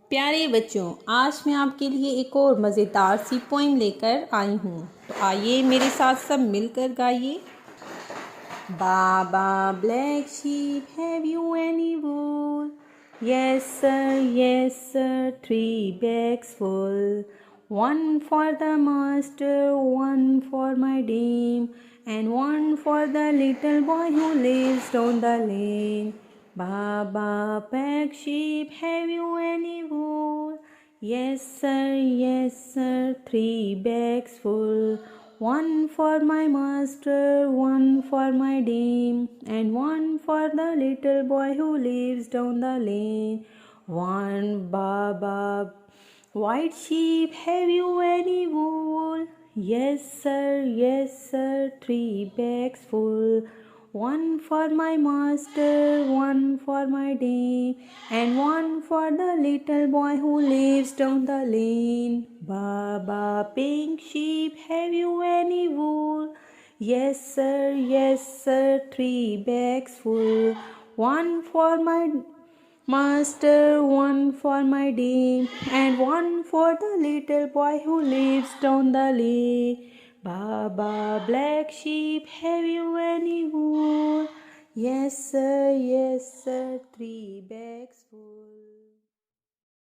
प्यारे बच्चों, आज मैं आपके लिए एक और मज़ेदार सी पोइम लेकर आई हूँ। तो आइए मेरे साथ सब मिलकर गाइए। Baa baa, black sheep, have you any wool? Yes sir, 3 bags full. One for the master, one for my dame, and one for the little boy who lives down the lane. Baa baa, black sheep, have you any wool? Yes sir, 3 bags full. One for my master, one for my dame, and one for the little boy who lives down the lane. One Baa Baa, white sheep, have you any wool? Yes sir, 3 bags full. One for my master, one for my dame, and one for the little boy who lives down the lane. Baa Baa, pink sheep, have you any wool? Yes sir, 3 bags full. One for my master, one for my dame, and one for the little boy who lives down the lane. Baa Baa, black sheep, have you any wool? Yes sir, 3 bags full.